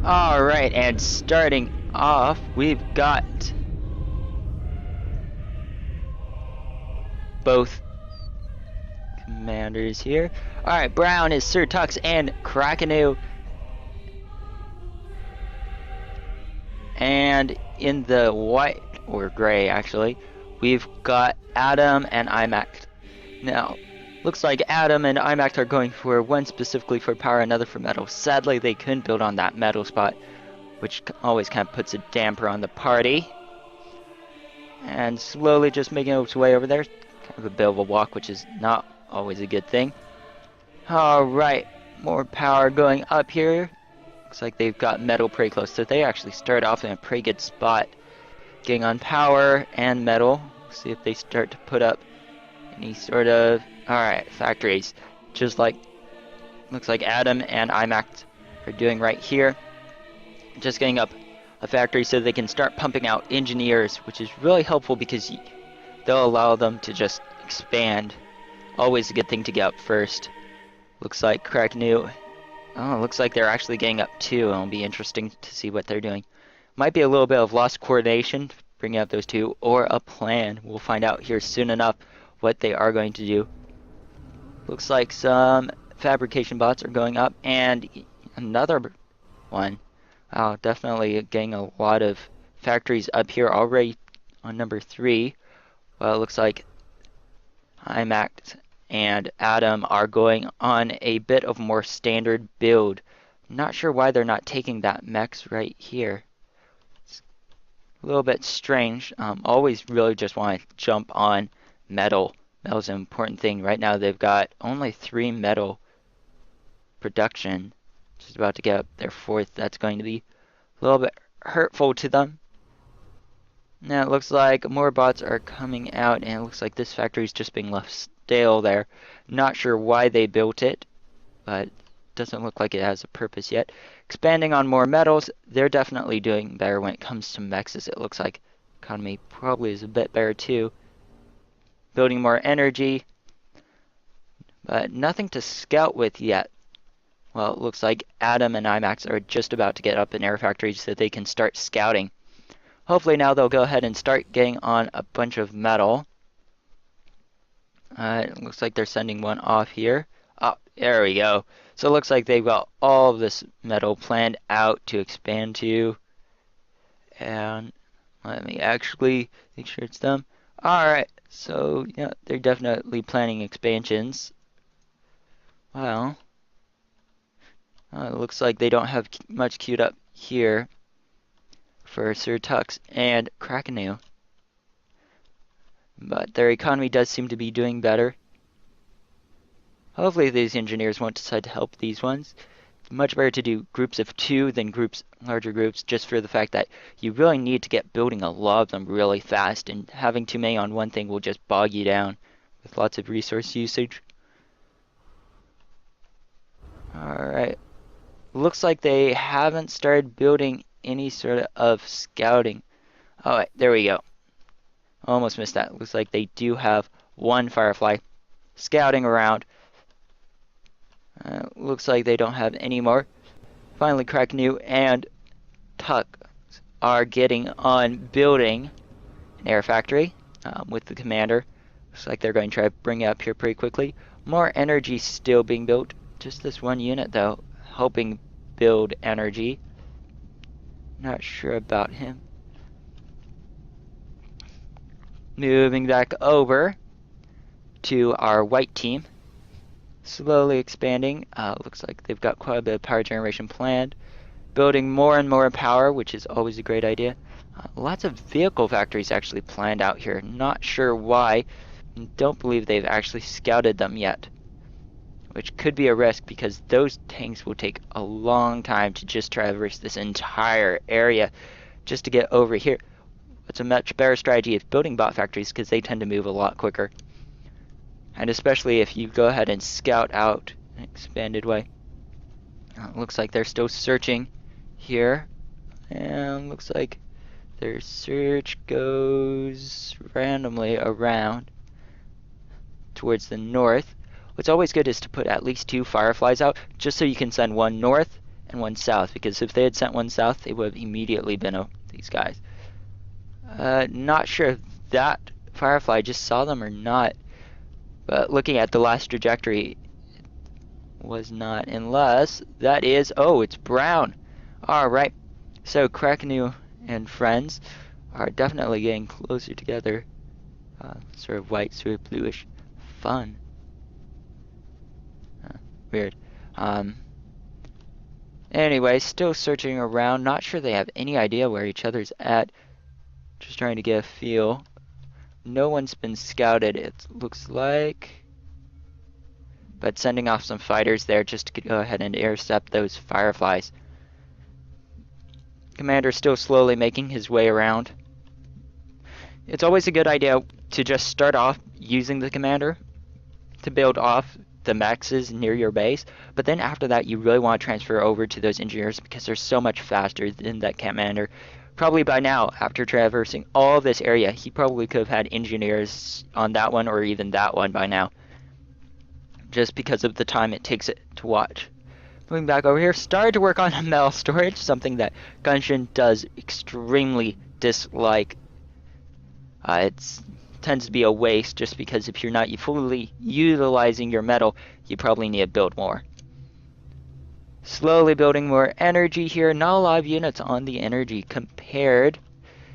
Alright, and starting off, we've got both commanders here. Alright, brown is Sir Tux and Krakanu. And in the white, or gray actually, we've got Adam and Imacds. Now, looks like Adam and Imacds are going for one specifically for power, another for metal. Sadly, they couldn't build on that metal spot, which always kind of puts a damper on the party. And slowly just making its way over there. Kind of a bit of a walk, which is not always a good thing. Alright, more power going up here. Looks like they've got metal pretty close, so they actually start off in a pretty good spot. Getting on power and metal. See if they start to put up any sort of... Alright, factories. Just like... Looks like Adam and Imacds are doing right here. Just getting up a factory so they can start pumping out engineers, which is really helpful because they'll allow them to just expand. Always a good thing to get up first. Looks like Krakanu. Oh, looks like they're actually getting up too. It'll be interesting to see what they're doing. Might be a little bit of lost coordination bringing up those two, or a plan. We'll find out here soon enough what they are going to do. Looks like some fabrication bots are going up, and another one. Wow, definitely getting a lot of factories up here already on number 3. Well, it looks like Imacds and Adam are going on a bit of more standard build. Not sure why they're not taking that mechs right here. It's a little bit strange. Always really just want to jump on metal. Metal's an important thing. Right now they've got only 3 metal production. Just about to get up their 4th. That's going to be a little bit hurtful to them. Now it looks like more bots are coming out, and it looks like this factory is just being left stale there. Not sure why they built it, but doesn't look like it has a purpose yet. Expanding on more metals, they're definitely doing better when it comes to mechs. It looks like economy probably is a bit better too. Building more energy, but nothing to scout with yet. Well, it looks like Adam and Imacds are just about to get up in air factories so they can start scouting. Hopefully now they'll go ahead and start getting on a bunch of metal. It looks like they're sending one off here. Oh, there we go. So it looks like they've got all of this metal planned out to expand to. And let me actually make sure it's them. Alright, so yeah, they're definitely planning expansions. Well, it looks like they don't have much queued up here for Sir Tux and Krakanu. But their economy does seem to be doing better. Hopefully these engineers won't decide to help these ones. It's much better to do groups of 2 than larger groups, just for the fact that you really need to get building a lot of them really fast, and having too many on one thing will just bog you down with lots of resource usage. Alright. Looks like they haven't started building any sort of scouting. Alright, there we go. Almost missed that. Looks like they do have one Firefly scouting around. Looks like they don't have any more. Finally, Krakanu and Tux are getting on building an air factory with the commander. Looks like they're going to try to bring it up here pretty quickly. More energy still being built. Just this one unit, though, helping build energy. Not sure about him. Moving back over to our white team. Slowly expanding. Looks like they've got quite a bit of power generation planned. Building more and more power, which is always a great idea. Lots of vehicle factories actually planned out here. Not sure why. Don't believe they've actually scouted them yet. Which could be a risk because those tanks will take a long time to just traverse this entire area just to get over here. What's a much better strategy is building bot factories because they tend to move a lot quicker. And especially if you go ahead and scout out an expanded way. Looks like they're still searching here. And looks like their search goes randomly around towards the north. What's always good is to put at least 2 Fireflies out, just so you can send one north and one south, because if they had sent one south, they would have immediately been these guys. Not sure if that Firefly just saw them or not, but looking at the last trajectory, it was not, unless that is, oh, it's brown. Alright, so Krakanu and friends are definitely getting closer together. Sort of white, sort of bluish. Fun. Weird. Anyway, still searching around. Not sure they have any idea where each other's at. Just trying to get a feel. No one's been scouted, it looks like. But sending off some fighters there just to go ahead and intercept those Fireflies. Commander still slowly making his way around. It's always a good idea to just start off using the Commander to build off the mexes near your base, but then after that you really want to transfer over to those engineers because they're so much faster than that Commander. Probably by now, after traversing all this area, he probably could have had engineers on that one or even that one by now, just because of the time it takes it to watch. Moving back over here, started to work on metal storage, something that Genshin does extremely dislike. It tends to be a waste just because if you're not fully utilizing your metal, you probably need to build more. Slowly building more energy here. Not a lot of units on the energy compared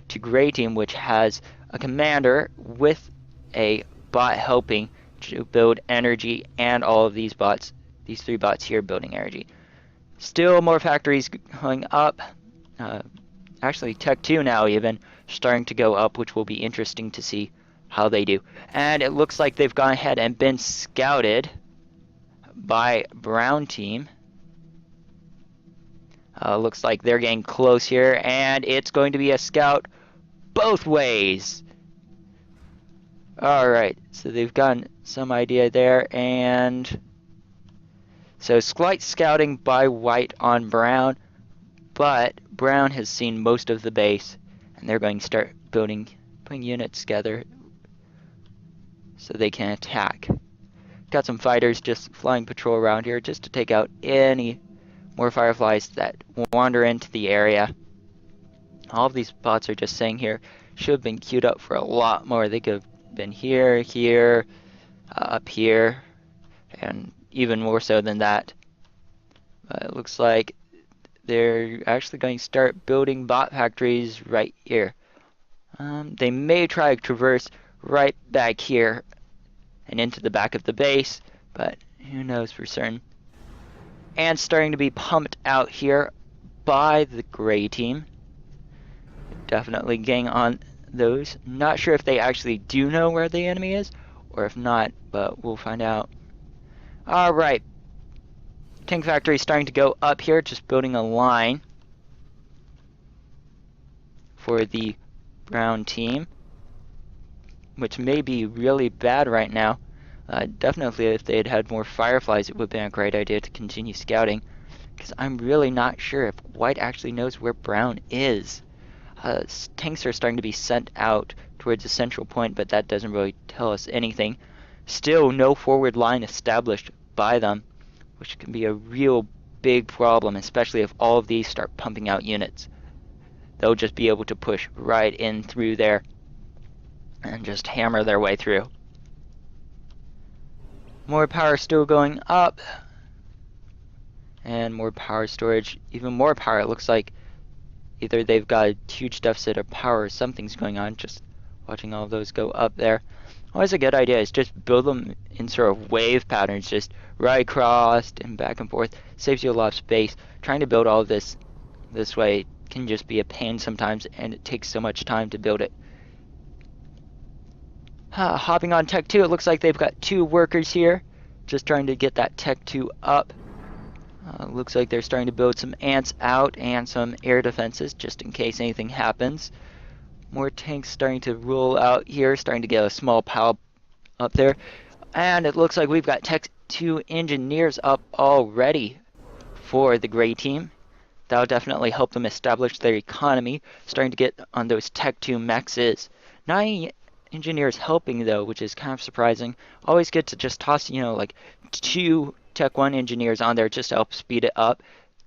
to Grey Team, which has a commander with a bot helping to build energy, and all of these bots, these 3 bots here, building energy. Still more factories going up. Actually, Tech 2 now even starting to go up, which will be interesting to see how they do. And it looks like they've gone ahead and been scouted by Brown Team. Looks like they're getting close here, and it's going to be a scout both ways. Alright, so they've gotten some idea there, and so slight scouting by white on brown, but brown has seen most of the base, and they're going to start putting units together so they can attack. Got some fighters just flying patrol around here just to take out any more Fireflies that wander into the area. All of these bots are just saying here, should have been queued up for a lot more. They could have been here, here, up here, and even more so than that. But it looks like they're actually going to start building bot factories right here. They may try to traverse right back here and into the back of the base, but who knows for certain. And starting to be pumped out here by the Grey Team. Definitely getting on those. Not sure if they actually do know where the enemy is, or if not, but we'll find out. Alright. Tank factory starting to go up here, just building a line for the Brown Team, which may be really bad right now. Definitely if they had had more Fireflies, it would have been a great idea to continue scouting, because I'm really not sure if white actually knows where brown is. Tanks are starting to be sent out towards the central point, but that doesn't really tell us anything. Still no forward line established by them, which can be a real big problem, especially if all of these start pumping out units. They'll just be able to push right in through there and just hammer their way through. More power still going up, and more power storage, even more power. It looks like either they've got a huge deficit of power or something's going on. Just watching all of those go up there. Always a good idea is just build them in sort of wave patterns, just right across and back and forth. Saves you a lot of space. Trying to build all of this way can just be a pain sometimes, and it takes so much time to build it. Hopping on Tech 2, it looks like they've got 2 workers here, just trying to get that Tech 2 up. Looks like they're starting to build some ants out and some air defenses, just in case anything happens. More tanks starting to roll out here, starting to get a small pile up there. And it looks like we've got Tech 2 engineers up already for the Grey Team. That'll definitely help them establish their economy, starting to get on those Tech 2 mexes. Not any engineers helping though, which is kind of surprising. Always good to just toss, like 2 Tech 1 engineers on there just to help speed it up.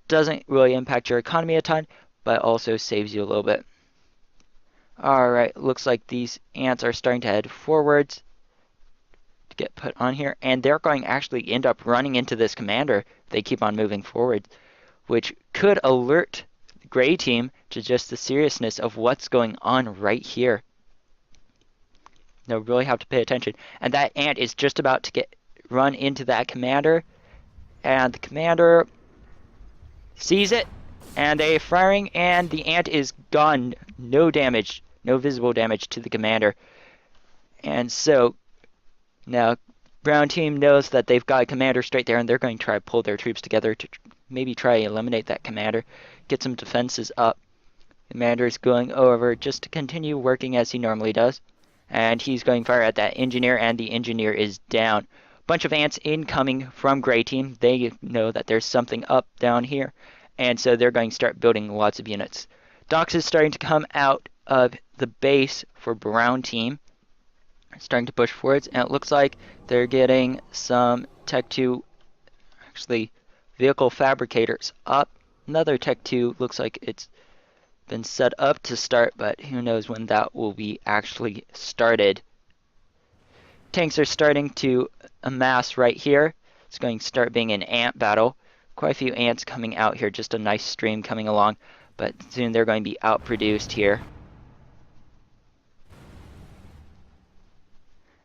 doesn't really impact your economy a ton, but also saves you a little bit. Alright, looks like these ants are starting to head forwards to get put on here, and they're going to actually end up running into this commander if they keep on moving forward, which could alert the gray team to just the seriousness of what's going on right here. They'll really have to pay attention. And that ant is just about to run into that commander, and the commander sees it, and they're firing, and the ant is gone. No damage, no visible damage to the commander. And so now brown team knows that they've got a commander straight there, and they're going to try to pull their troops together to maybe try to eliminate that commander, get some defenses up. Commander's going over just to continue working as he normally does, and he's going to fire at that engineer, and the engineer is down. Bunch of ants incoming from gray team. They know that there's something up down here, and so they're going to start building lots of units. Docks is starting to come out of the base for brown team, starting to push forwards, and it looks like they're getting some Tech 2, actually vehicle fabricators up. Another Tech 2 looks like it's been set up to start, but who knows when that will be actually started. Tanks are starting to amass right here. It's going to start being an ant battle. Quite a few ants coming out here, just a nice stream coming along, but soon they're going to be outproduced here.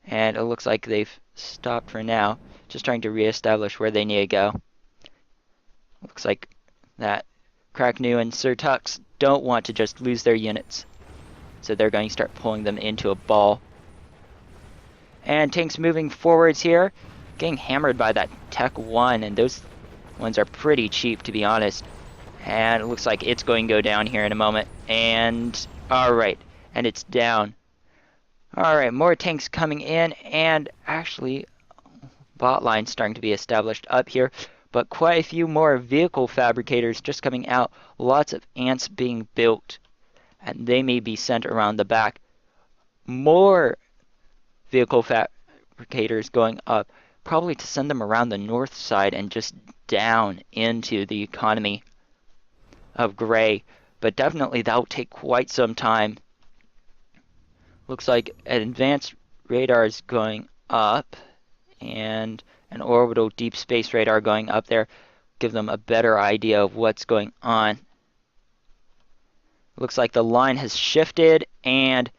And it looks like they've stopped for now, just trying to reestablish where they need to go. Looks like that Krakanu and Sir Tux don't want to just lose their units, so they're going to start pulling them into a ball. And tanks moving forwards here, getting hammered by that Tech 1, and those ones are pretty cheap, to be honest. And it looks like it's going to go down here in a moment. And alright, and it's down. Alright, more tanks coming in, and actually bot lines starting to be established up here, but quite a few more vehicle fabricators just coming out. Lots of ants being built, and they may be sent around the back. More vehicle fabricators going up, probably to send them around the north side and just down into the economy of gray, but definitely that'll take quite some time. Looks like an advanced radar is going up, and an orbital deep space radar going up there, give them a better idea of what's going on. Looks like the line has shifted, and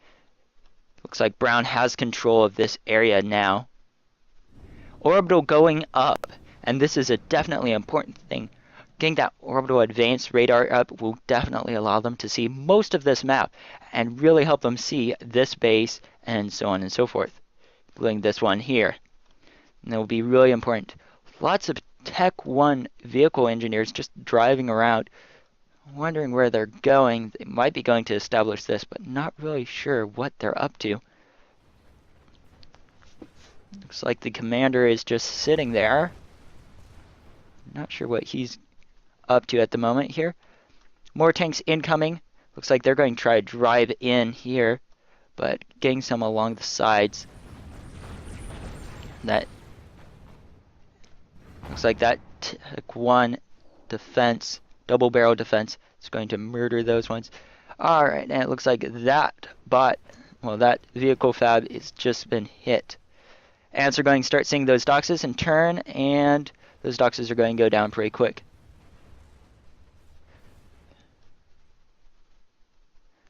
looks like brown has control of this area now. Orbital going up, and this is a definitely important thing. Getting that orbital advanced radar up will definitely allow them to see most of this map and really help them see this base and so on and so forth, including this one here. And it will be really important. Lots of Tech 1 vehicle engineers just driving around, wondering where they're going. They might be going to establish this, but not really sure what they're up to. Looks like the commander is just sitting there. Not sure what he's up to at the moment here. More tanks incoming. Looks like they're going to try to drive in here, but getting some along the sides. That looks like that Tech 1 defense, double barrel defense, is going to murder those ones. Alright, and it looks like that bot, well, that vehicle fab has just been hit. Ants are going to start seeing those doxes and turn, and those doxes are going to go down pretty quick.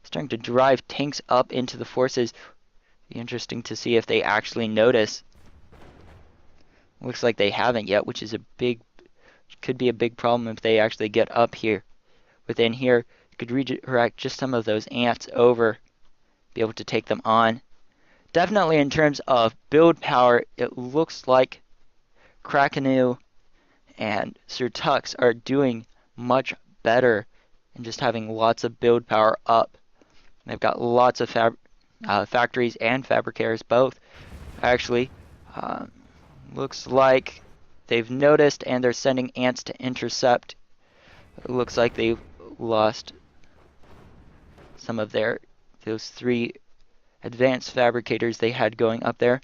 Starting to drive tanks up into the forces. Be interesting to see if they actually notice. Looks like they haven't yet, which is could be a big problem if they actually get up here. Within here, you could redirect just some of those ants over, be able to take them on. Definitely in terms of build power, it looks like Krakanu and Sir Tux are doing much better in just having lots of build power up. They've got lots of factories and fabricators both. Actually, looks like they've noticed and they're sending ants to intercept. It looks like they've lost some of those 3 advanced fabricators they had going up there.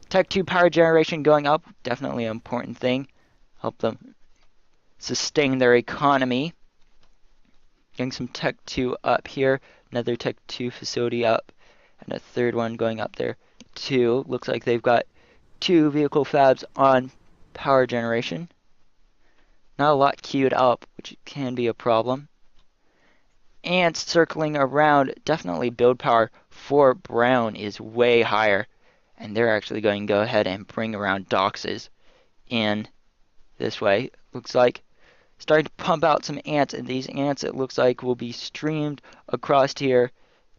Tech 2 power generation going up, definitely an important thing. Help them sustain their economy. Getting some Tech 2 up here, another Tech 2 facility up, and a third one going up there too. Looks like they've got 2 vehicle fabs on power generation. Not a lot queued up, which can be a problem. And circling around, definitely build power for Brown is way higher. And they're actually going to go ahead and bring around doxes in this way. Looks like starting to pump out some ants, and these ants, it looks like, will be streamed across here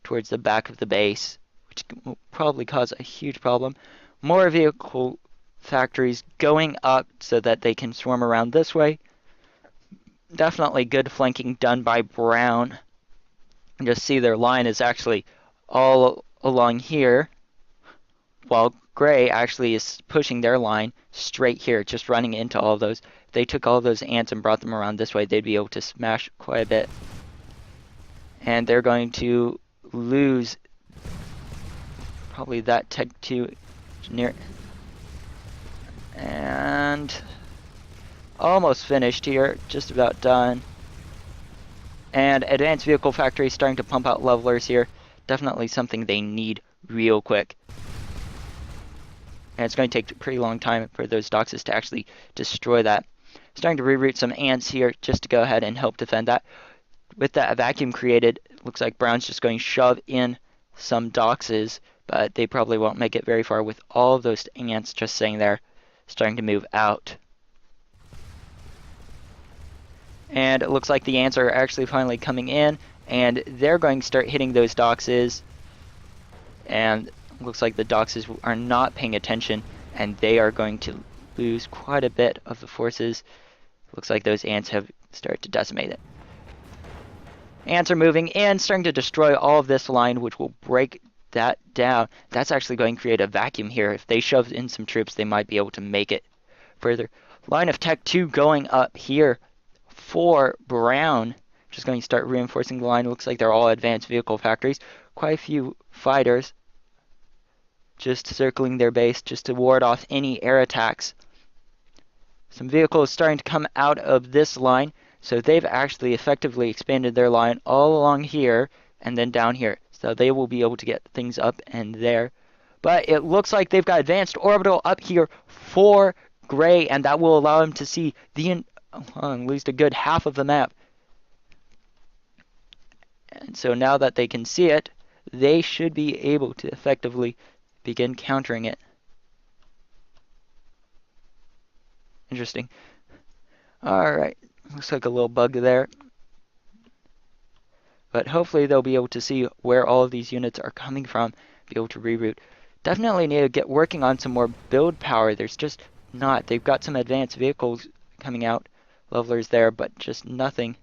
towards the back of the base, which will probably cause a huge problem. More vehicle factories going up so that they can swarm around this way. Definitely good flanking done by Brown. You just see their line is actually all along here, while Gray actually is pushing their line straight here, just running into all of those. If they took all of those ants and brought them around this way, they'd be able to smash quite a bit. And they're going to lose probably that Tech 2 engineer. And almost finished here, just about done. And Advanced Vehicle Factory starting to pump out levelers here. Definitely something they need real quick. And it's going to take a pretty long time for those doxes to actually destroy that. Starting to reroute some ants here just to go ahead and help defend that. With that vacuum created, it looks like Brown's just going to shove in some doxes, but they probably won't make it very far with all of those ants just sitting there, starting to move out. And it looks like the ants are actually finally coming in, and they're going to start hitting those doxes. And it looks like the doxes are not paying attention, and they are going to lose quite a bit of the forces. Looks like those ants have started to decimate it. Ants are moving in, starting to destroy all of this line, which will break that down. That's actually going to create a vacuum here. If they shove in some troops, they might be able to make it further. Line of Tech 2 going up here for Brown. Just going to start reinforcing the line. Looks like they're all advanced vehicle factories. Quite a few fighters just circling their base just to ward off any air attacks. Some vehicles starting to come out of this line, so they've actually effectively expanded their line all along here and then down here. So they will be able to get things up and there. But it looks like they've got advanced orbital up here for Gray, and that will allow them to see the at least a good half of the map. And so now that they can see it, they should be able to effectively begin countering it. Interesting. Alright, looks like a little bug there. But hopefully they'll be able to see where all of these units are coming from, be able to reroute. Definitely need to get working on some more build power. There's just not. They've got some advanced vehicles coming out, levelers there, but just nothing.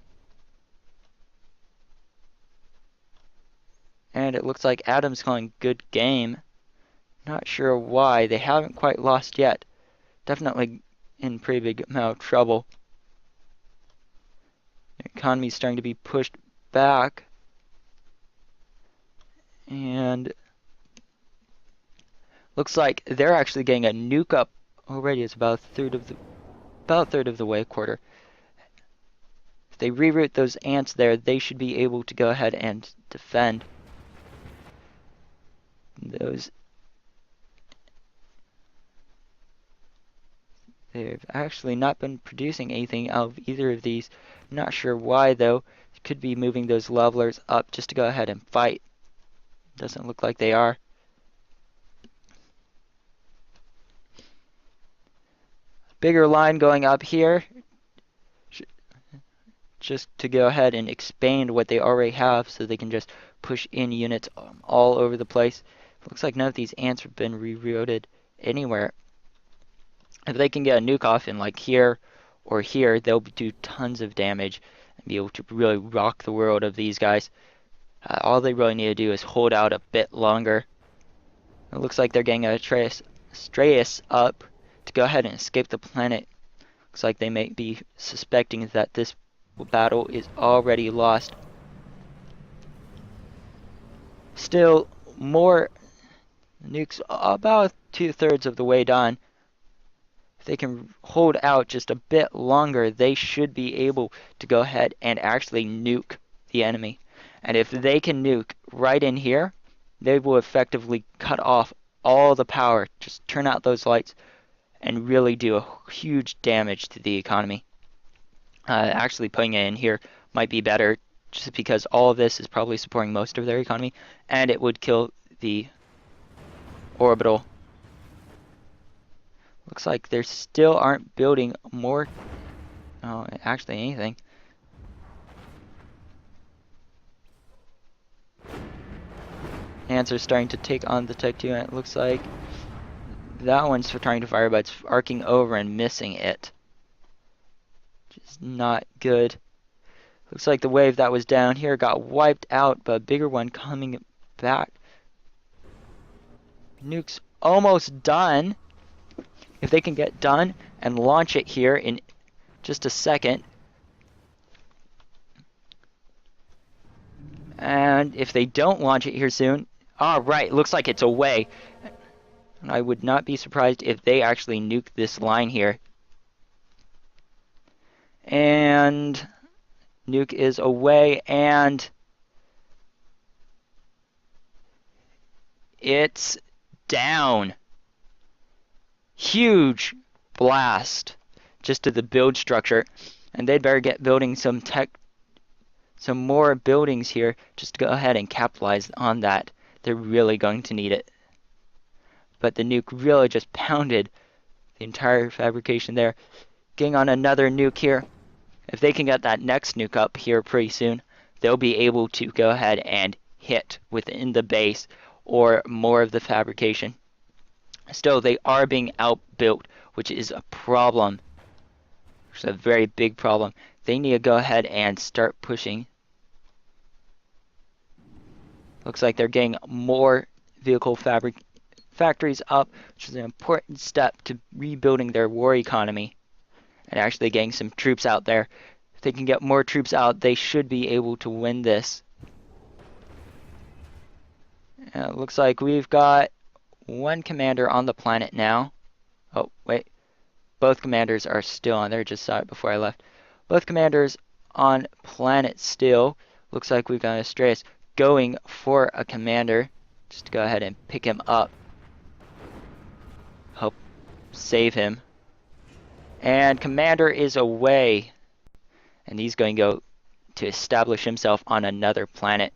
And it looks like Adam's calling good game. Not sure why. They haven't quite lost yet. Definitely in pretty big amount of trouble. The economy's starting to be pushed back. And looks like they're actually getting a nuke up already. It's about a third of the way, a quarter. If they reroute those ants there, they should be able to go ahead and defend those. They've actually not been producing anything out of either of these. Not sure why though. Could be moving those levelers up just to go ahead and fight. Doesn't look like they are. Bigger line going up here. Just to go ahead and expand what they already have so they can just push in units all over the place. Looks like none of these ants have been rerouted anywhere. If they can get a nuke off in like here or here, they'll do tons of damage and be able to really rock the world of these guys. All they really need to do is hold out a bit longer. It looks like they're getting a Strayus up to go ahead and escape the planet. Looks like they may be suspecting that this battle is already lost. Still, more nukes, about 2/3 of the way done. If they can hold out just a bit longer, they should be able to go ahead and actually nuke the enemy. And if they can nuke right in here, they will effectively cut off all the power. Just turn out those lights and really do a huge damage to the economy. Actually putting it in here might be better, just because all of this is probably supporting most of their economy, and it would kill the orbital. Looks like they still aren't building more, actually anything. Ants are starting to take on the Tech 2, and it looks like that one's trying to fire, but it's arcing over and missing it. Which is not good. Looks like the wave that was down here got wiped out, but a bigger one coming back. Nuke's almost done. If they can get done and launch it here in just a second. And if they don't launch it here soon, right, looks like it's away. And I would not be surprised if they actually nuke this line here. And nuke is away, and it's down. Huge blast just to the build structure, and they'd better get building some more buildings here just to go ahead and capitalize on that. They're really going to need it. But the nuke really just pounded the entire fabrication there. Getting on another nuke here. If they can get that next nuke up here pretty soon, they'll be able to go ahead and hit within the base or more of the fabrication. Still, they are being outbuilt, which is a problem. It's a very big problem. They need to go ahead and start pushing. Looks like they're getting more vehicle factories up, which is an important step to rebuilding their war economy and actually getting some troops out there. If they can get more troops out, they should be able to win this. It looks like we've got one commander on the planet now. Oh, wait. Both commanders are still on there. Just saw it before I left. Both commanders on planet still. Looks like we've got Astreus going for a commander. Just to go ahead and pick him up. Help save him. And commander is away. And he's going to go to establish himself on another planet.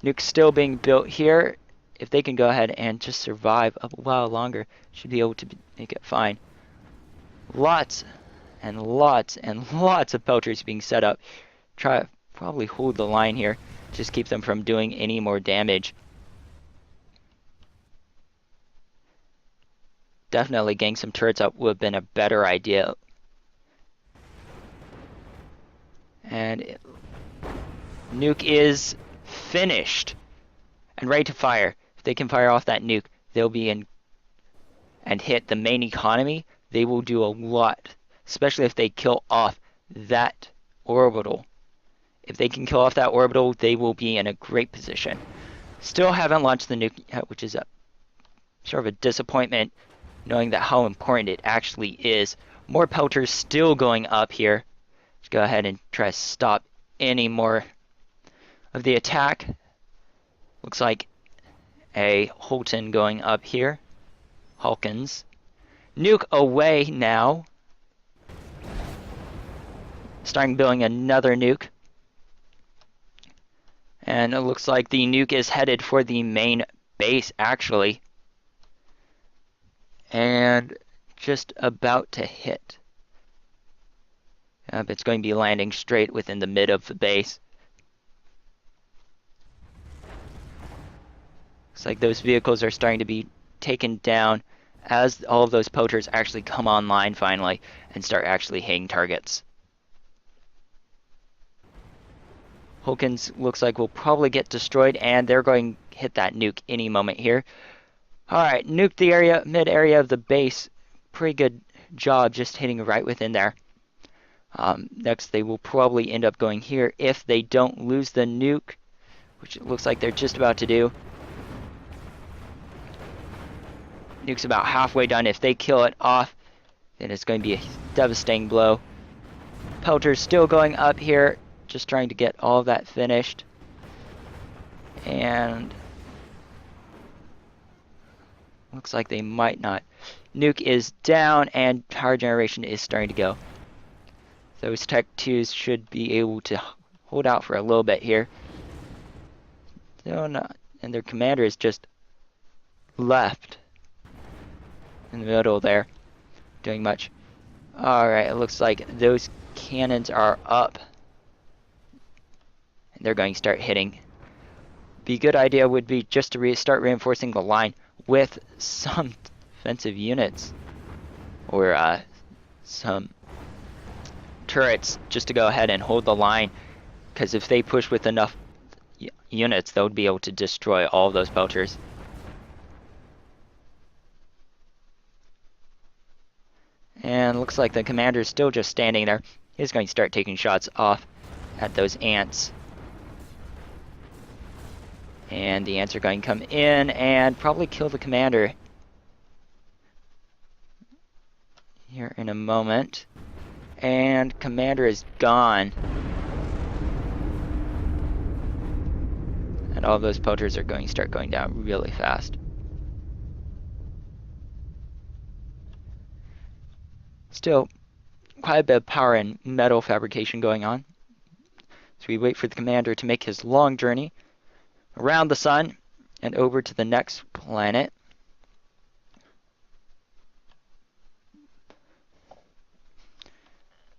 Nuke's still being built here. If they can go ahead and just survive a while longer, should be able to make it fine. Lots and lots and lots of pelters being set up. Try to probably hold the line here. Just keep them from doing any more damage. Definitely getting some turrets up would have been a better idea. And nuke is finished and ready to fire. If they can fire off that nuke, they'll be in and hit the main economy. They will do a lot, especially if they kill off that orbital. If they can kill off that orbital, they will be in a great position. Still haven't launched the nuke yet, which is a sort of a disappointment, knowing that how important it actually is. More pelters still going up here. Let's go ahead and try to stop any more of the attack. Looks like a Holton going up here. Hawkins. Nuke away now. Starting building another nuke. And it looks like the nuke is headed for the main base, actually. And just about to hit. It's going to be landing straight within the mid of the base. Looks like those vehicles are starting to be taken down as all of those poachers actually come online finally and start actually hitting targets. Hawkins looks like will probably get destroyed, and they're going to hit that nuke any moment here. Alright, nuke the area, mid area of the base. Pretty good job just hitting right within there. Next, they will probably end up going here if they don't lose the nuke, which it looks like they're just about to do. Nuke's about halfway done. If they kill it off, then it's going to be a devastating blow. Pelter's still going up here, just trying to get all of that finished. And looks like they might not. Nuke is down and power generation is starting to go. Those Tech 2s should be able to hold out for a little bit here. Still not, and their commander is just left in the middle there, doing much. Alright, it looks like those cannons are up. And they're going to start hitting. The good idea would be just to start reinforcing the line with some defensive units. Or some turrets just to go ahead and hold the line. Because if they push with enough units, they would be able to destroy all of those pelters. And looks like the commander is still just standing there. He's going to start taking shots off at those ants. And the ants are going to come in and probably kill the commander here in a moment. And commander is gone. And all of those pelters are going to start going down really fast. Still, quite a bit of power and metal fabrication going on. So we wait for the commander to make his long journey around the sun and over to the next planet.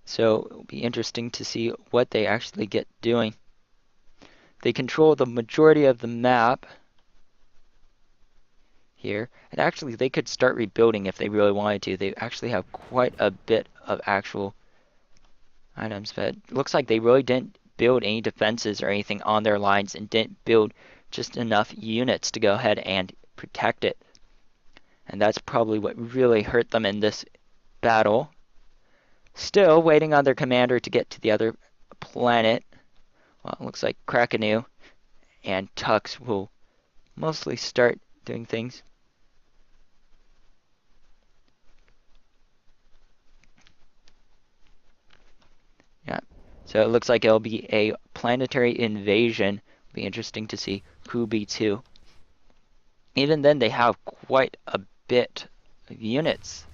So it'll be interesting to see what they actually get doing. They control the majority of the map here, and actually they could start rebuilding if they really wanted to. They actually have quite a bit of actual items, but it looks like they really didn't build any defenses or anything on their lines and didn't build just enough units to go ahead and protect it. And that's probably what really hurt them in this battle. Still waiting on their commander to get to the other planet. Well, it looks like Krakanu and Tux will mostly start doing things. Yeah, so it looks like it'll be a planetary invasion. It'll be interesting to see who beats who. Even then, they have quite a bit of units.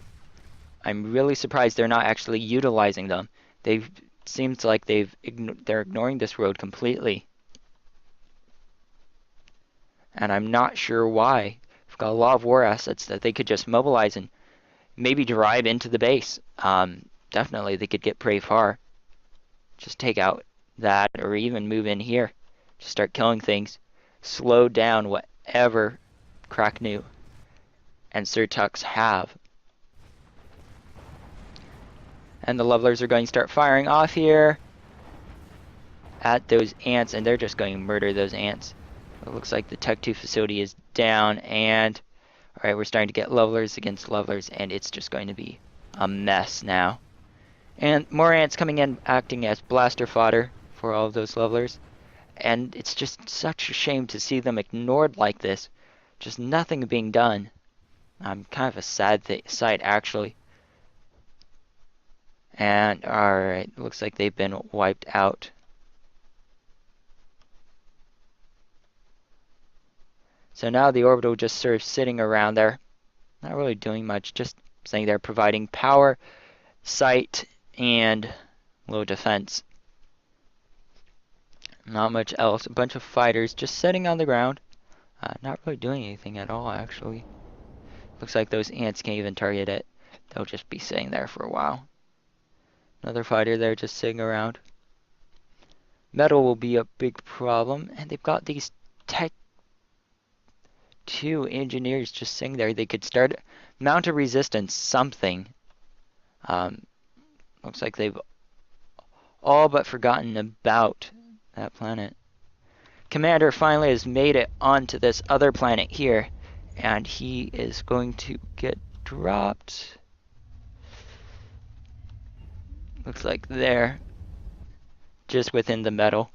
I'm really surprised they're not actually utilizing them. They've seems like they're ignoring this road completely. And I'm not sure why. They've got a lot of war assets that they could just mobilize and maybe drive into the base. Definitely they could get pretty far. Just take out that or even move in here. Just start killing things. Slow down whatever Krakanu and Sir Tux have. And the levelers are going to start firing off here at those ants, and they're just going to murder those ants. It looks like the Tech 2 facility is down, and alright, we're starting to get levelers against levelers, and it's just going to be a mess now. And more ants coming in, acting as blaster fodder for all of those levelers. And it's just such a shame to see them ignored like this. Just nothing being done. Kind of a sad sight, actually. And alright, looks like they've been wiped out. So now the orbital just sort of sitting around there. Not really doing much, just sitting there providing power, sight, and low defense. Not much else. A bunch of fighters just sitting on the ground. Not really doing anything at all, actually. Looks like those ants can't even target it. They'll just be sitting there for a while. Another fighter there just sitting around. Metal will be a big problem. And they've got these Tech 2 engineers just sitting there. They could start mount a resistance, something. Looks like they've all but forgotten about that planet. Commander finally has made it onto this other planet here. And he is going to get dropped. Looks like there, just within the metal.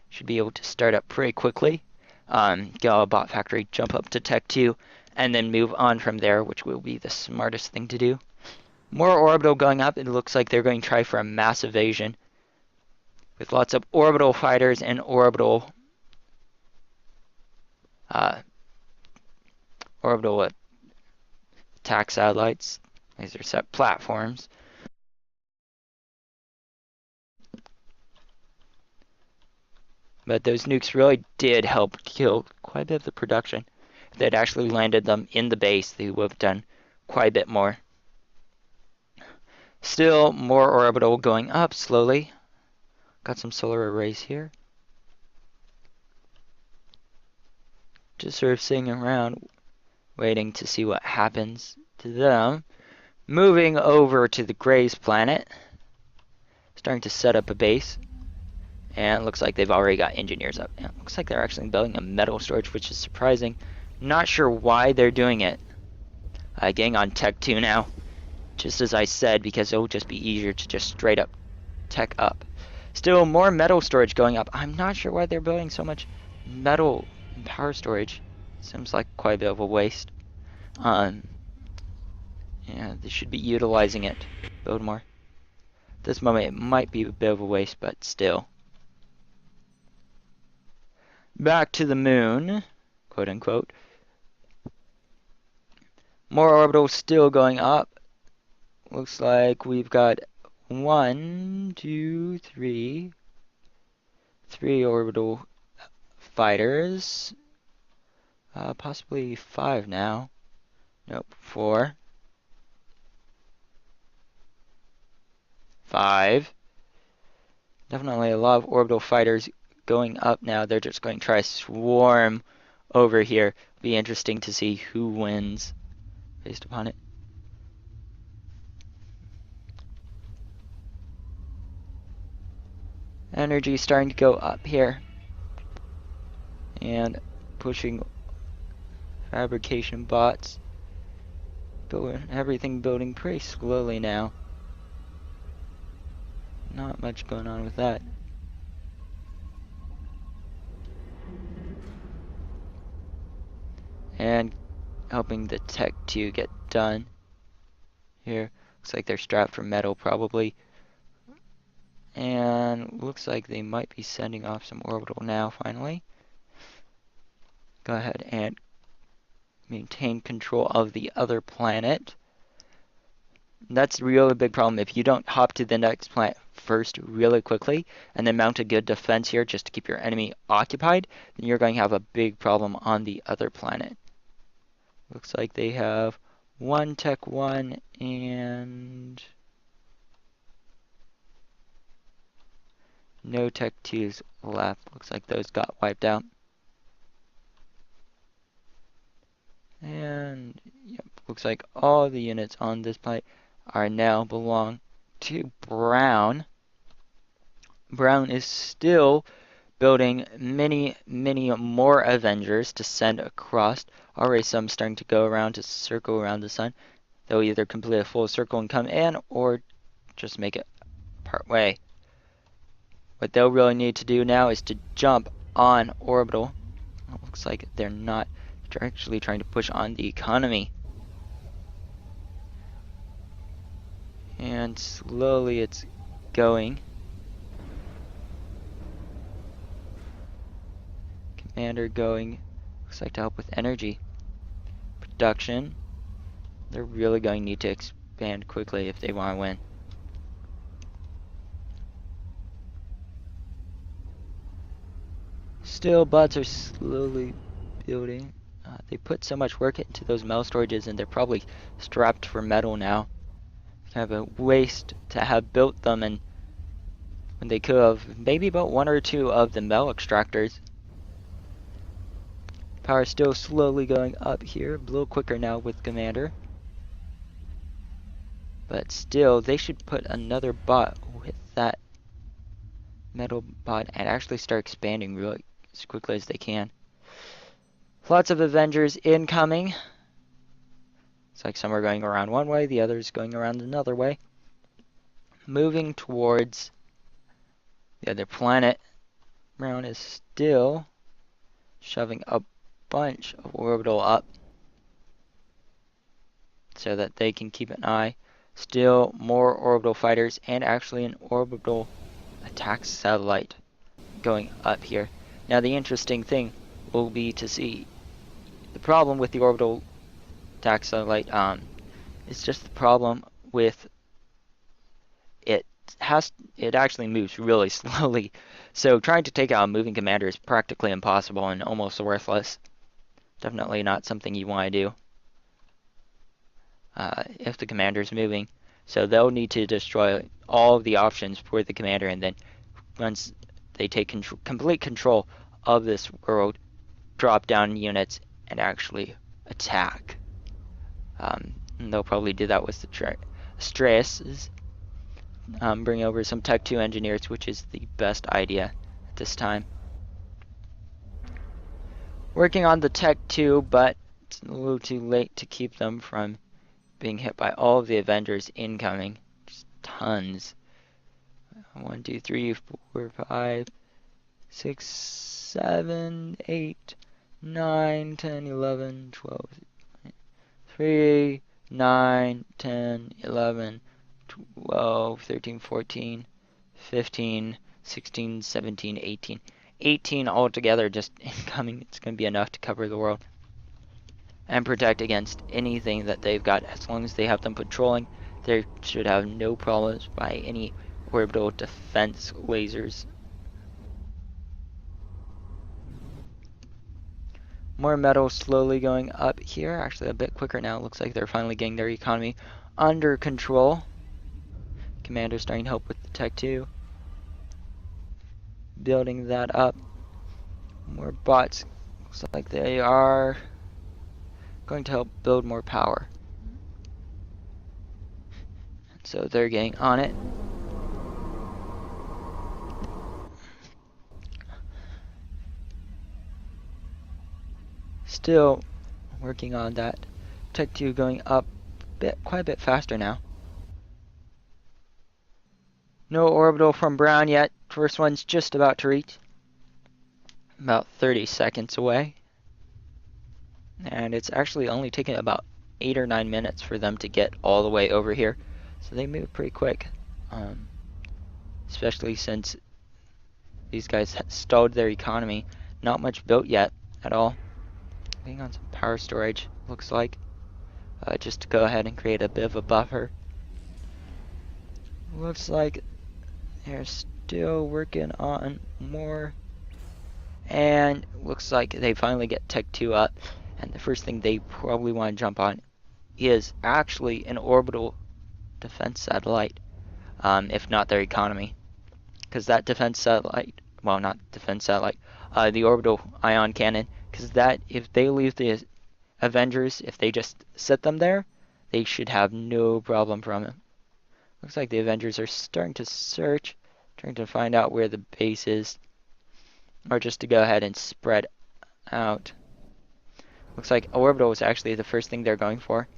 Should be able to start up pretty quickly. Get a bot factory, jump up to Tech 2, and then move on from there, which will be the smartest thing to do. More orbital going up. It looks like they're going to try for a mass evasion with lots of orbital fighters and orbital uh, orbital attack satellites. These are set platforms. But those nukes really did help kill quite a bit of the production. If they'd actually landed them in the base, they would have done quite a bit more. Still more orbital going up slowly. Got some solar arrays here. Just sort of sitting around, waiting to see what happens to them. Moving over to the Gray's planet. Starting to set up a base. And it looks like they've already got engineers up. And it looks like they're actually building a metal storage, which is surprising. Not sure why they're doing it. Getting on Tech 2 now. Just as I said, because it'll just be easier to just straight up tech up. Still more metal storage going up. I'm not sure why they're building so much metal and power storage. Seems like quite a bit of a waste. Yeah, they should be utilizing it. Build more. At this moment, it might be a bit of a waste, but still. Back to the moon, quote unquote. More orbitals still going up. Looks like we've got 1, 2, 3 orbital fighters. Possibly 5 now. Nope, 4. 5. Definitely a lot of orbital fighters going up now. They're just going to try to swarm over here. Be interesting to see who wins based upon it. Energy starting to go up here. And pushing fabrication bots. Everything building pretty slowly now. Not much going on with that. And helping the Tech 2 get done. Here, looks like they're strapped for metal probably. And looks like they might be sending off some orbital now finally. Go ahead and maintain control of the other planet. That's really a big problem. If you don't hop to the next planet first really quickly and then mount a good defense here just to keep your enemy occupied, then you're going to have a big problem on the other planet. Looks like they have 1 Tech 1 and no Tech 2s left. Looks like those got wiped out. And yep, looks like all the units on this planet are now belong to Brown. Brown is still building many more Avengers to send across. Already some starting to go around to circle around the sun. They'll either complete a full circle and come in, or just make it part way. What they'll really need to do now is to jump on orbital. It looks like they're not. They're actually trying to push on the economy. And slowly it's going. Commander going, looks like to help with energy. Production. They're really going to need to expand quickly if they want to win. Still, bots are slowly building. They put so much work into those metal storages and they're probably strapped for metal now. Kind of a waste to have built them, and when they could have maybe built 1 or 2 of the metal extractors. Power still slowly going up here, a little quicker now with Commander. But still, they should put another bot with that metal bot and actually start expanding really as quickly as they can. Lots of Avengers incoming. It's like some are going around one way, the others going around another way. Moving towards the other planet. Brown is still shoving a bunch of orbital up so that they can keep an eye. Still more orbital fighters and actually an orbital attack satellite going up here. Now the interesting thing will be to see the problem with the orbital attack satellite. It's just the problem with it actually moves really slowly. So trying to take out a moving commander is practically impossible and almost worthless. Definitely not something you want to do if the commander's moving. So they'll need to destroy all of the options for the commander, and then once they take complete control of this world, drop down units and actually attack. And they'll probably do that with the stresses. Bring over some Tech 2 engineers, which is the best idea at this time. Working on the Tech 2, but it's a little too late to keep them from being hit by all of the Avengers incoming. Just tons. 1, 2, 3, 4, 5, 6, 7, 8, 9, 10, 11, 12, 3, 9, 10, 11, 12, 13, 14, 15, 16, 17, 18. 18 altogether just incoming. It's going to be enough to cover the world and protect against anything that they've got. As long as they have them patrolling, they should have no problems by any orbital defense lasers. More metal slowly going up here. Actually a bit quicker now. Looks like they're finally getting their economy under control. Commander's starting to help with the Tech 2. Building that up. More bots. Looks like they are going to help build more power. So they're getting on it. Still working on that. Tech 2 going up quite a bit faster now. No orbital from Brown yet. First one's just about to reach. About 30 seconds away. And it's actually only taken about 8 or 9 minutes for them to get all the way over here. So they move pretty quick. Especially since these guys stalled their economy. Not much built yet at all. Waiting on some power storage, looks like. Just to go ahead and create a bit of a buffer. Looks like they're still working on more. And looks like they finally get Tech 2 up. And the first thing they probably want to jump on is actually an orbital defense satellite. If not their economy. Because that defense satellite, well, not defense satellite, the orbital ion cannon, because that, if they leave the Avengers, if they just sit them there, they should have no problem from it. Looks like the Avengers are starting to search, trying to find out where the base is, or just to go ahead and spread out. Looks like orbital is actually the first thing they're going for.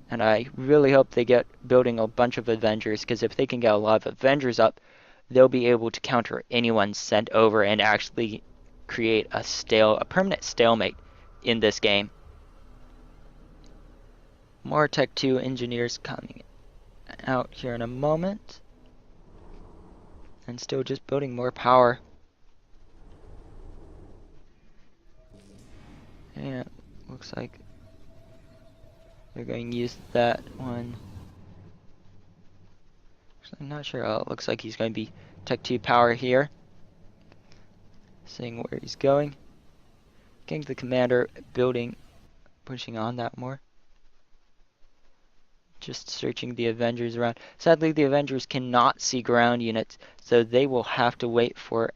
And I really hope they get building a bunch of Avengers, because if they can get a lot of Avengers up, they'll be able to counter anyone sent over and actually create a permanent stalemate in this game. More Tech 2 engineers coming out here in a moment. And still just building more power. And looks like they're going to use that one. Actually, I'm not sure. It looks like he's going to be Tech 2 power here. Seeing where he's going. Getting the commander building, pushing on that more. Just searching the Avengers around. Sadly, the Avengers cannot see ground units, so they will have to wait for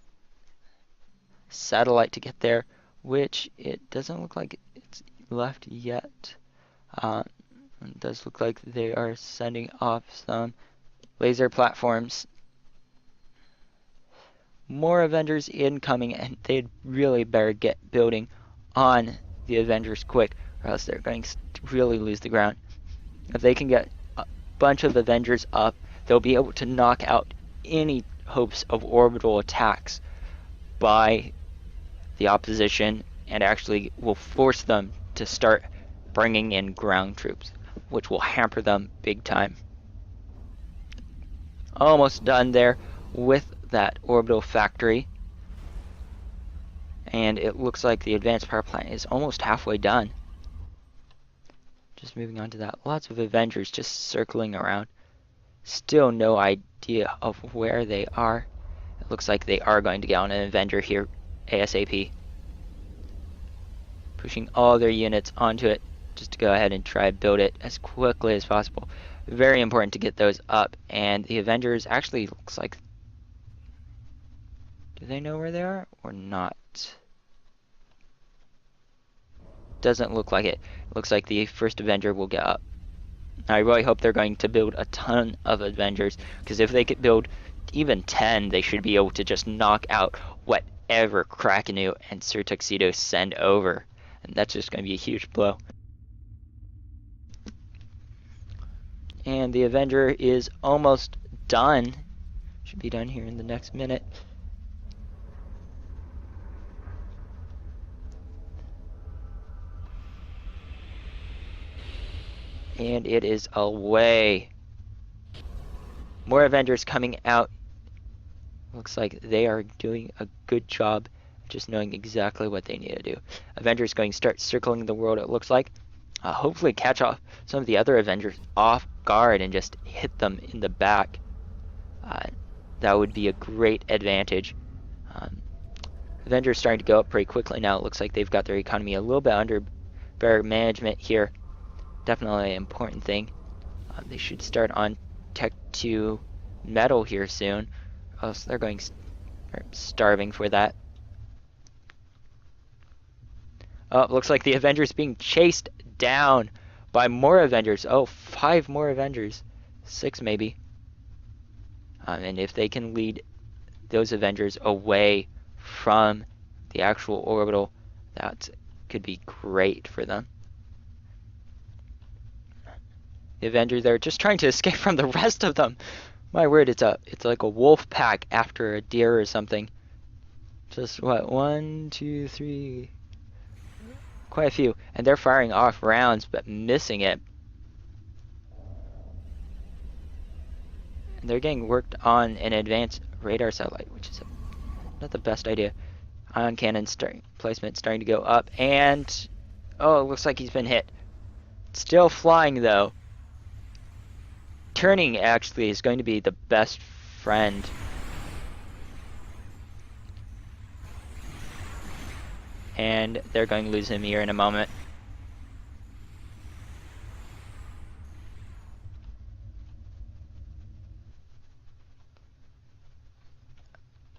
satellite to get there, which it doesn't look like it's left yet. It does look like they are sending off some laser platforms. More Avengers incoming, and they'd really better get building on the Avengers quick, or else they're going to really lose the ground. If they can get a bunch of Avengers up, they'll be able to knock out any hopes of orbital attacks by the opposition, and actually will force them to start bringing in ground troops, which will hamper them big time. almost done there with that orbital factory. And it looks like the advanced power plant is almost halfway done. Just moving on to that. Lots of Avengers just circling around. Still no idea of where they are. It looks like they are going to get on an Avenger here ASAP. Pushing all their units onto it just to go ahead and try and build it as quickly as possible. Very important to get those up. And the Avengers actually looks like... Do they know where they are or not? Doesn't look like it. It looks like the first Avenger will get up. I really hope they're going to build a ton of Avengers, because if they could build even 10, they should be able to just knock out whatever Krakanu and Sir Tuxedo send over. And that's just going to be a huge blow. And the Avenger is almost done. Should be done here in the next minute. And it is away. More Avengers coming out. Looks like they are doing a good job just knowing exactly what they need to do. Avengers going to start circling the world, it looks like. Hopefully catch off some of the other Avengers off guard and just hit them in the back. That would be a great advantage. Avengers starting to go up pretty quickly now. It looks like they've got their economy a little bit under better management here. Definitely an important thing. They should start on Tech 2 metal here soon. Else they're going starving for that. Oh, it looks like the Avengers being chased down by more Avengers. Oh, 5 more Avengers. 6 maybe. And if they can lead those Avengers away from the actual orbital, that could be great for them. The Avengers are just trying to escape from the rest of them. My word, it's like a wolf pack after a deer or something. Just what, 1, 2, 3, quite a few, and they're firing off rounds but missing it. And they're getting worked on an advanced radar satellite, which is not the best idea. Ion cannon placement starting to go up, and oh, it looks like he's been hit. Still flying though. Turning actually is going to be the best friend. And they're going to lose him here in a moment.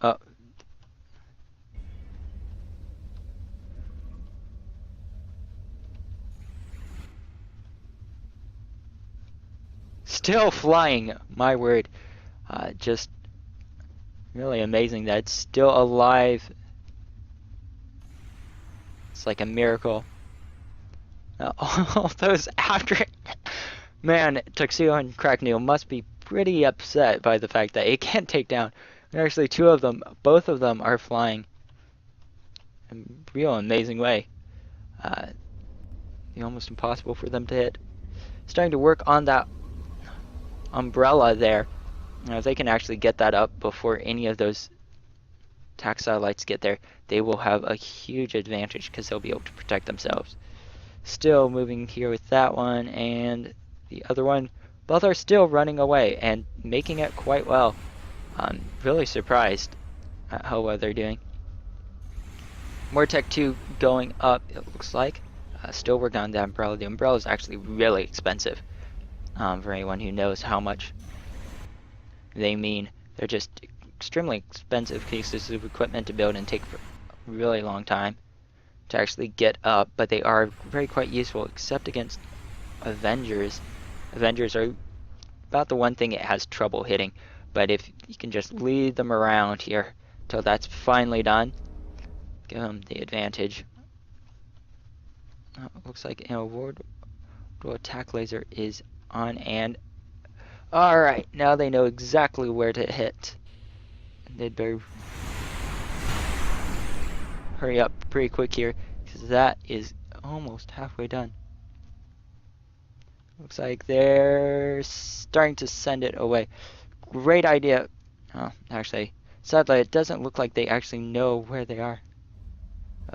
Oh. Still flying, my word. Just really amazing that it's still alive. It's like a miracle. All those after it. Man, Tuxedo and Krakanu must be pretty upset by the fact that it can't take down. And actually, 2 of them, both of them are flying in a real amazing way. Almost impossible for them to hit. Starting to work on that umbrella there. If they can actually get that up before any of those attack satellites get there, they will have a huge advantage because they'll be able to protect themselves. Still moving here with that one and the other one. Both are still running away and making it quite well. I'm really surprised at how well they're doing. More Tech 2 going up, it looks like. Still working on the umbrella. The umbrella is actually really expensive. For anyone who knows how much they mean. They're just extremely expensive pieces of equipment to build and take a really long time to actually get up, but they are very quite useful, except against Avengers. Avengers are about the one thing it has trouble hitting, but if you can just lead them around here till that's finally done, give them the advantage. Looks like an orbital attack laser is on, and alright, now they know exactly where to hit. They'd better hurry up pretty quick here, because that is almost halfway done. Looks like they're starting to send it away. great idea. Oh, actually, sadly, it doesn't look like they actually know where they are.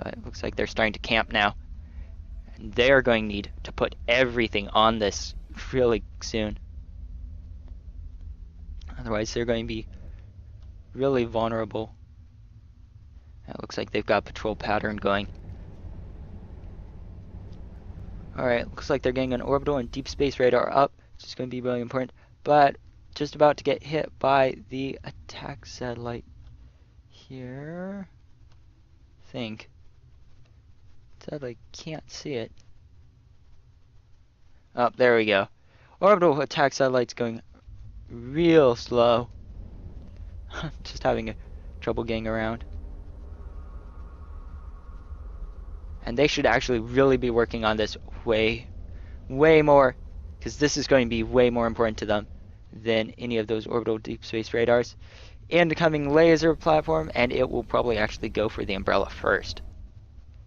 It looks like they're starting to camp now. And they are going to need to put everything on this really soon. Otherwise, they're going to be really vulnerable. It looks like they've got a patrol pattern going. Alright, looks like they're getting an orbital and deep space radar up, which is going to be really important. But just about to get hit by the attack satellite here. I think. Sadly, can't see it. Oh, there we go. Orbital attack satellite's going real slow. Just having trouble getting around. And they should actually really be working on this way more, because this is going to be way more important to them than any of those orbital deep space radars. Incoming laser platform, and it will probably actually go for the umbrella first.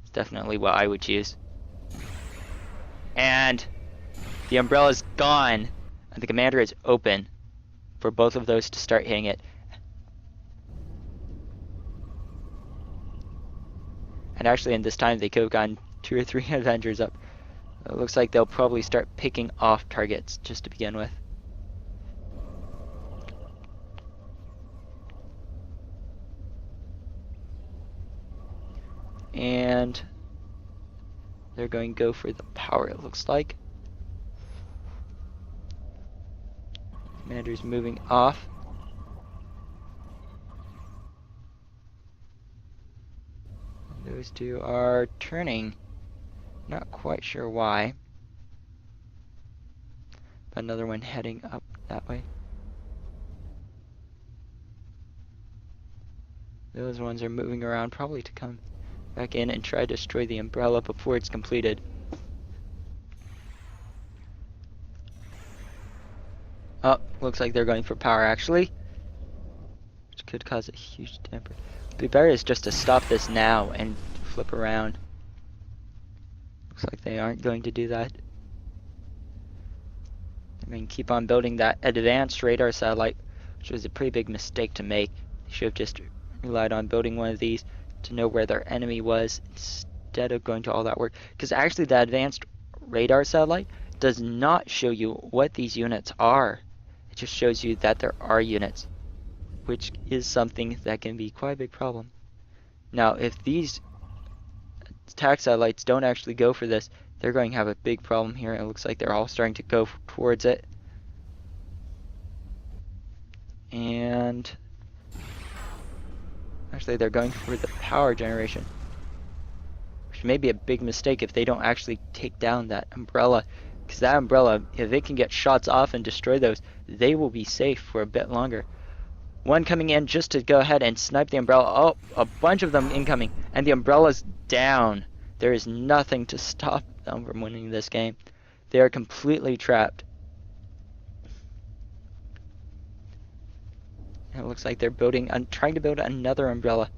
It's definitely what I would choose. And the umbrella's gone, and the commander is open for both of those to start hitting it. And actually, in this time, they could have gotten 2 or 3 Avengers up. It looks like they'll probably start picking off targets just to begin with. And they're going to go for the power, it looks like. Commander's moving off. Those two are turning. Not quite sure why. But another one heading up that way. Those ones are moving around, probably to come back in and try to destroy the umbrella before it's completed. Oh, looks like they're going for power actually, which could cause a huge damper. The better is just to stop this now and flip around. Looks like they aren't going to do that. They're going to keep on building that advanced radar satellite, which was a pretty big mistake to make. They should have just relied on building one of these to know where their enemy was instead of going to all that work. Because actually the advanced radar satellite does not show you what these units are. It just shows you that there are units, which is something that can be quite a big problem. Now, if these attack satellites don't actually go for this, they're going to have a big problem here. It looks like they're all starting to go towards it. And actually they're going for the power generation, which may be a big mistake if they don't actually take down that umbrella. Because that umbrella, if it can get shots off and destroy those, they will be safe for a bit longer. One coming in just to go ahead and snipe the umbrella. Oh, a bunch of them incoming, and the umbrella's down. There is nothing to stop them from winning this game. They are completely trapped. And it looks like they're trying to build another umbrella.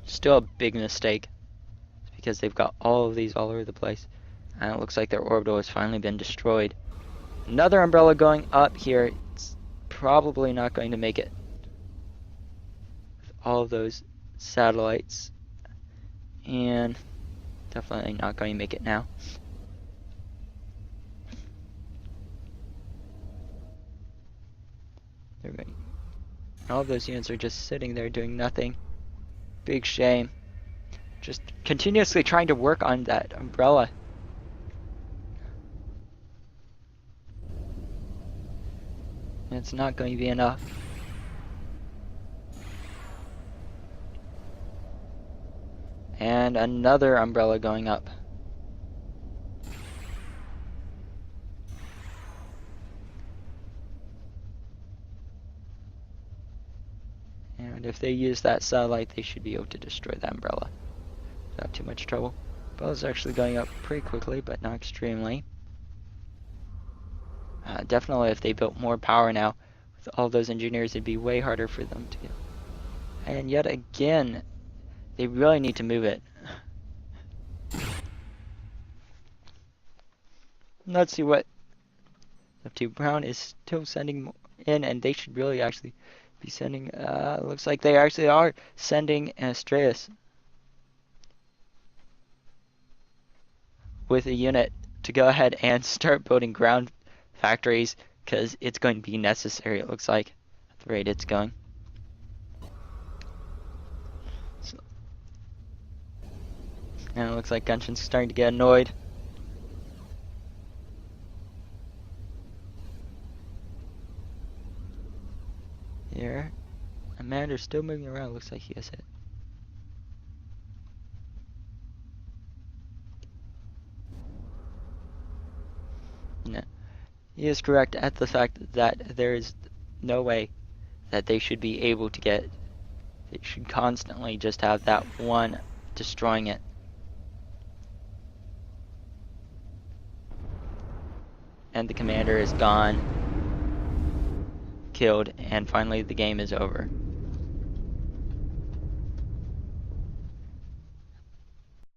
Still a big mistake, because they've got all of these all over the place. And it looks like their orbital has finally been destroyed. Another umbrella going up here. It's probably not going to make it with all of those satellites, and definitely not going to make it now. They're going. All of those units are just sitting there doing nothing. Big shame. Just continuously trying to work on that umbrella. And it's not going to be enough. And another umbrella going up. And if they use that satellite, they should be able to destroy that umbrella without too much trouble. Umbrella's actually going up pretty quickly, but not extremely. Definitely if they built more power now, with all those engineers, it'd be way harder for them to get. And yet again, they really need to move it. Let's see what Lefty Brown is still sending in, and they should really actually be sending. Looks like they actually are sending Astreus with a unit to go ahead and start building ground factories because it's going to be necessary. It looks like at the rate it's going. So, and it looks like Genshin's starting to get annoyed. Here, Amanda's still moving around. Looks like he has hit. No, he is correct at the fact that there is no way that they should be able to get. They should constantly just have that one destroying it. And the commander is gone, killed, and finally the game is over.